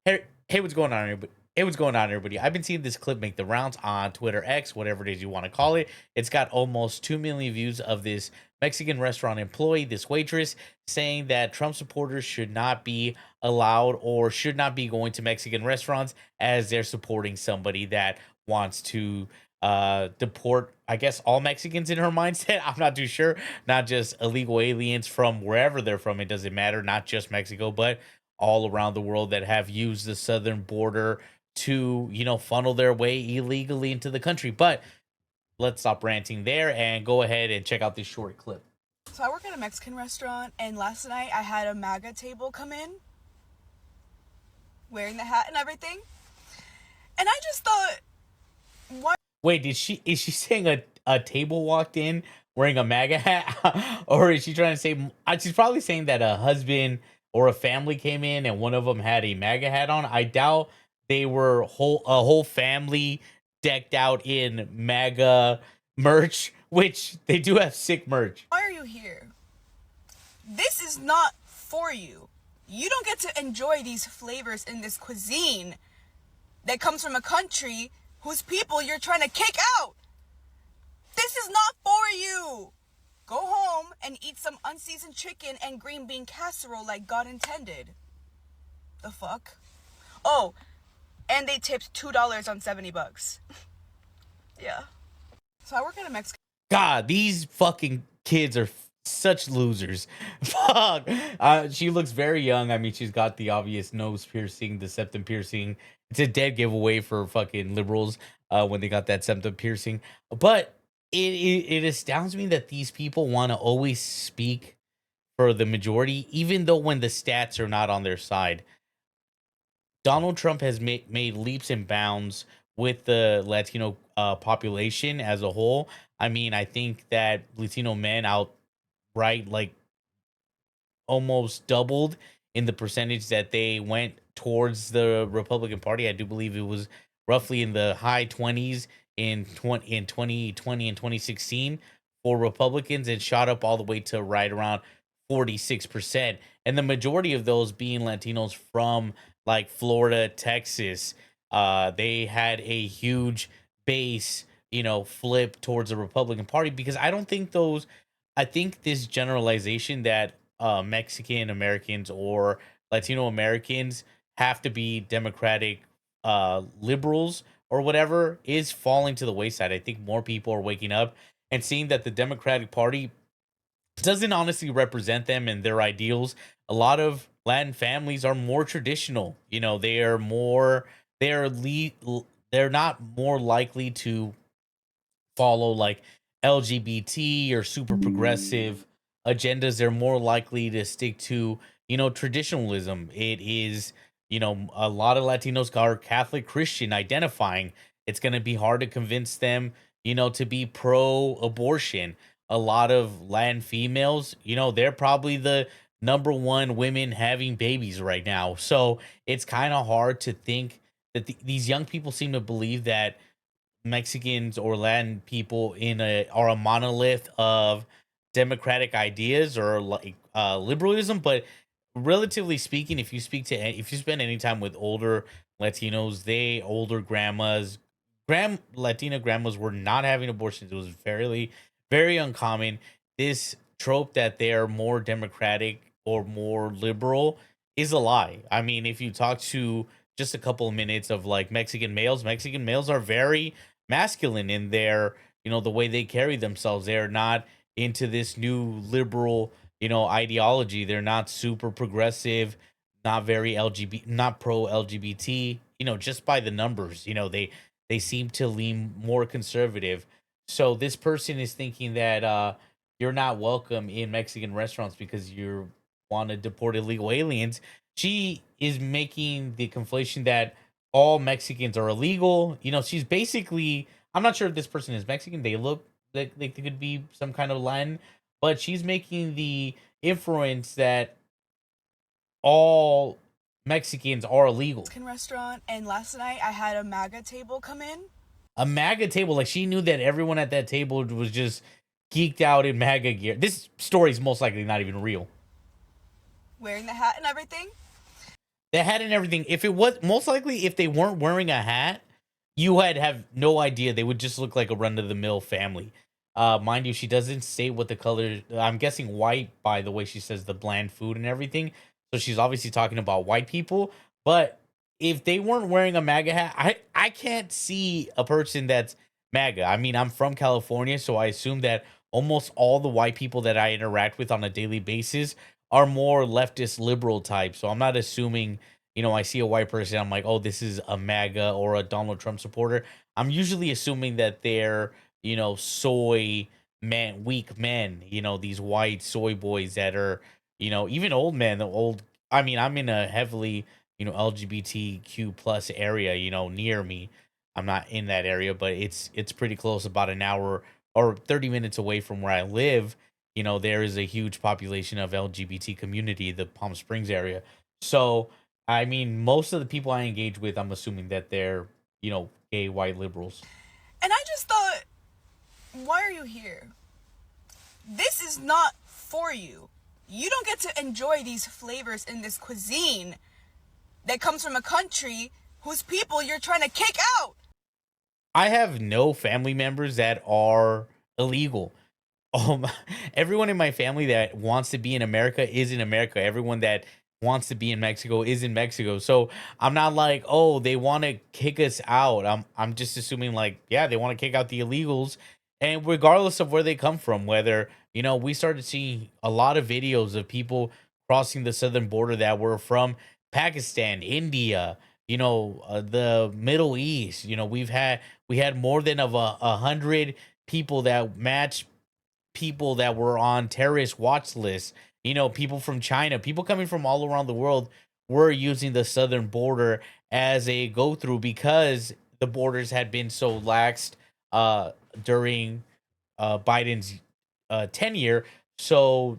Hey, what's going on, everybody? Hey, what's going on, everybody? I've been seeing this clip make the rounds on Twitter X, whatever it is you want to call it. It's got almost 2 million views of this Mexican restaurant employee, this waitress, saying that Trump supporters should not be allowed or should not be going to Mexican restaurants as they're supporting somebody that wants to deport, I guess, all Mexicans in her mindset. I'm not too sure. Not just illegal aliens from wherever they're from. It doesn't matter. Not just Mexico, but all around the world that have used the southern border to, funnel their way illegally into the country. But let's stop ranting there and go ahead and check out this short clip. So I work at a Mexican restaurant, and last night I had a MAGA table come in, wearing the hat and everything. And I just thought, why? Wait, is she saying a table walked in wearing a MAGA hat? Or is she trying to say she's probably saying that a husband or a family came in and one of them had a MAGA hat on? I doubt they were a whole family decked out in MAGA merch, which they do have sick merch. Why are you here? This is not for you. You don't get to enjoy these flavors in this cuisine that comes from a country whose people you're trying to kick out. This is not for you. Go home and eat some unseasoned chicken and green bean casserole like God intended. The fuck? Oh, and they tipped $2 on $70. Yeah. So I work at a Mexican. God, these fucking kids are such losers. Fuck. She looks very young. I mean, she's got the obvious nose piercing, the septum piercing. It's a dead giveaway for fucking liberals when they got that septum piercing. But it astounds me that these people want to always speak for the majority, even though when the stats are not on their side. Donald Trump has made leaps and bounds with the Latino population as a whole. I mean, I think that Latino men outright like almost doubled in the percentage that they went towards the Republican Party. I do believe it was roughly in the high 20s in 2020 and 2016 for Republicans, and shot up all the way to right around 46%. And the majority of those being Latinos from like Florida, Texas. They had a huge base, flip towards the Republican Party because I think this generalization that Mexican Americans or Latino Americans have to be Democratic liberals or whatever is falling to the wayside. I think more people are waking up and seeing that the Democratic Party doesn't honestly represent them and their ideals. A lot of Latin families are more traditional. They are more they are they're not more likely to follow like LGBT or super progressive agendas. They're more likely to stick to, traditionalism. It is, a lot of Latinos are Catholic Christian identifying. It's going to be hard to convince them, to be pro abortion. A lot of Latin females, they're probably the number one women having babies right now. So it's kind of hard to think that these young people seem to believe that Mexicans or Latin people are a monolith of democratic ideas or like liberalism. But relatively speaking, if you spend any time with older Latinos, older grandmas, Latina grandmas were not having abortions. It was very uncommon. This trope that they are more democratic or more liberal is a lie. I mean, if you talk to just a couple of minutes of like Mexican males are very masculine in their, the way they carry themselves. They're not into this new liberal, ideology. They're not super progressive, not very LGBT, not pro LGBT, just by the numbers. They seem to lean more conservative. So this person is thinking that you're not welcome in Mexican restaurants because you want to deport illegal aliens. She is making the conflation that all Mexicans are illegal. She's basically, I'm not sure if this person is Mexican. They look like they could be some kind of Latin, but she's making the inference that all Mexicans are illegal. Mexican restaurant, and last night I had a MAGA table come in. A MAGA table, like she knew that everyone at that table was just geeked out in MAGA gear. This story is most likely not even real. Wearing the hat and everything. The hat and everything. If it was most likely if they weren't wearing a hat, you would have no idea. They would just look like a run of the mill family. Mind you, she doesn't say what the color. I'm guessing white by the way she says the bland food and everything. So she's obviously talking about white people. But if they weren't wearing a MAGA hat, I can't see a person that's MAGA. I mean, I'm from California, so I assume that almost all the white people that I interact with on a daily basis are more leftist liberal type. So I'm not assuming, I see a white person, I'm like, oh, this is a MAGA or a Donald Trump supporter. I'm usually assuming that they're, soy men, weak men, these white soy boys that are, even old men, I mean, I'm in a heavily, LGBTQ plus area, near me. I'm not in that area, but it's pretty close, about an hour or 30 minutes away from where I live. There is a huge population of LGBT community, the Palm Springs area. So, I mean, most of the people I engage with, I'm assuming that they're, gay white liberals. And I just thought, why are you here? This is not for you. You don't get to enjoy these flavors in this cuisine that comes from a country whose people you're trying to kick out. I have no family members that are illegal. Um, everyone in my family that wants to be in America is in America. Everyone that wants to be in Mexico is in Mexico. So I'm not like, oh, they want to kick us out. I'm just assuming like, yeah, they want to kick out the illegals. And regardless of where they come from, whether, we started seeing a lot of videos of people crossing the southern border that were from Pakistan, India, the Middle East. We had more than of a hundred people that match people that were on terrorist watch lists, people from China, people coming from all around the world were using the southern border as a go through because the borders had been so laxed uh, during Biden's tenure. So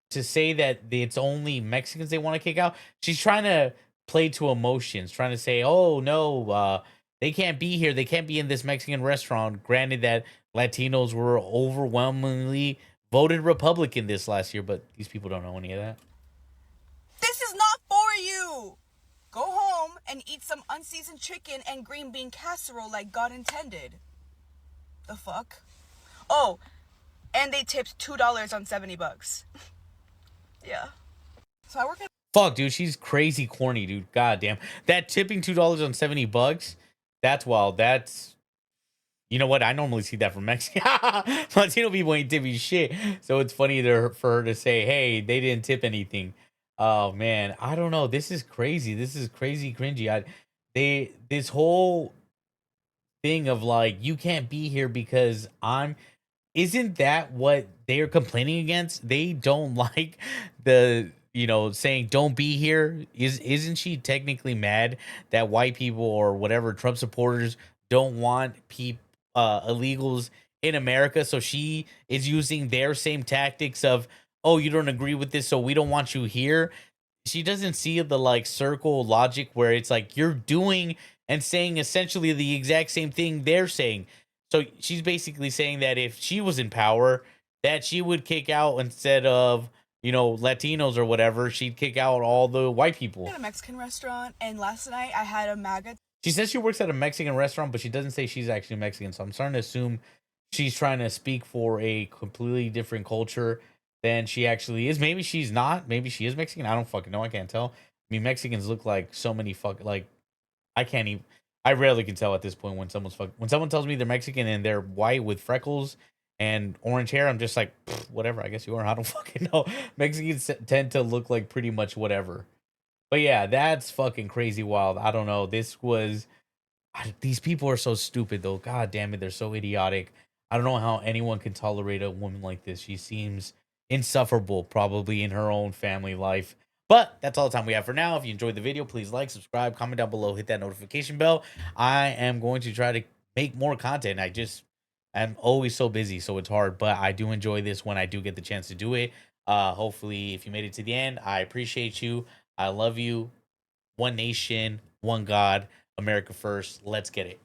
to say that it's only Mexicans they want to kick out, she's trying to play to emotions, trying to say, "Oh no, they can't be here. They can't be in this Mexican restaurant." Granted that Latinos were overwhelmingly voted Republican this last year, but these people don't know any of that. This is not for you. Go home and eat some unseasoned chicken and green bean casserole like God intended. The fuck? Oh, and they tipped $2 on $70. Yeah. So I work at. Fuck, dude, she's crazy corny, dude. God damn. That tipping $2 on $70, that's wild. That's you know what? I normally see that from Mexico. Latino people ain't tipping shit. So it's funny for her to say, hey, they didn't tip anything. Oh man. I don't know. This is crazy. This is crazy cringy. This whole thing of like, you can't be here because I'm isn't that what they're complaining against? They don't like the saying don't be here. Isn't she technically mad that white people or whatever Trump supporters don't want illegals in America? So she is using their same tactics of, oh, you don't agree with this, so we don't want you here. She doesn't see the like circle logic where it's like you're doing and saying essentially the exact same thing they're saying. So she's basically saying that if she was in power, that she would kick out instead of, Latinos or whatever, she'd kick out all the white people. At a Mexican restaurant, and last night I had a MAGA. She says she works at a Mexican restaurant, but she doesn't say she's actually Mexican. So I'm starting to assume she's trying to speak for a completely different culture than she actually is. Maybe she's not. Maybe she is Mexican. I don't fucking know. I can't tell. I mean, Mexicans look like so many like I can't even. I rarely can tell at this point when when someone tells me they're Mexican and they're white with freckles and orange hair. I'm just like, whatever. I guess you are. I don't fucking know. Mexicans tend to look like pretty much whatever. But yeah, that's fucking crazy wild. I don't know. These people are so stupid though. God damn it, they're so idiotic. I don't know how anyone can tolerate a woman like this. She seems insufferable, probably in her own family life. But that's all the time we have for now. If you enjoyed the video, please like, subscribe, comment down below, hit that notification bell. I am going to try to make more content. I'm always so busy, so it's hard. But I do enjoy this when I do get the chance to do it. Hopefully, if you made it to the end, I appreciate you. I love you. One nation, one God, America first. Let's get it.